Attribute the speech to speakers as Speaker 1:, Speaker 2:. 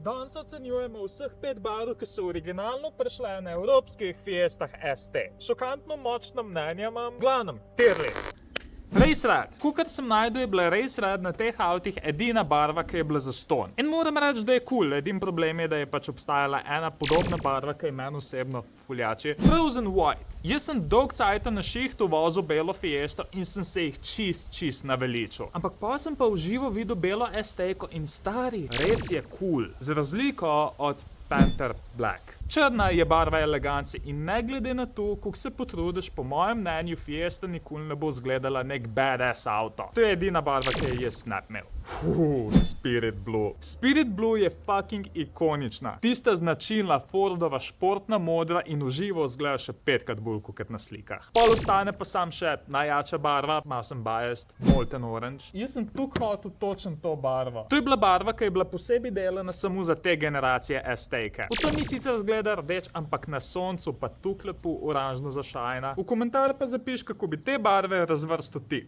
Speaker 1: Danes ocenjujemo vseh 5 barv, ki so originalno prišle na evropskih fiestah ST. Šokantno močno mnenje imam. Glavnem, tier list. Race Red. Kukar sem najdel, je bila Race Red na teh avtih edina barva, ki je bila zastonj. In moram reči, da je cool. Edin problem je, da je pač obstajala ena podobna barva, ki je meni osebno fuljači. Frozen White. Jaz sem dolg cajta na šihtu vozil belo Fiesto in sem se jih čist naveličil. Ampak pa sem pa v živo videl belo ST-ko in stari, res je cool. Za razliko od Panther Black. Črna je barva elegance in ne glede na to, koliko se potrudiš, po mojem mnenju Fiesta nikoli ne bo izgledala nek badass avto. To je edina barva, ki je jaz ne imel. Spirit Blue. Spirit Blue je fucking ikonična. Tista značilna Fordova športna modra in v živo izgleda še 5krat bolj kot na slikah. Pol ostane pa sam še najjača barva, malo sem biased, Molten Orange. Jaz sem tukaj hotel točno to barvo. To je bila barva, ki je bila posebej delana samo za te generacije ST-ke. V to mi sicer izgleda rdeč, ampak na soncu pa tukaj lepo oranžno zašajna. V komentar pa zapiš, kako bi te barve razvrstil ti.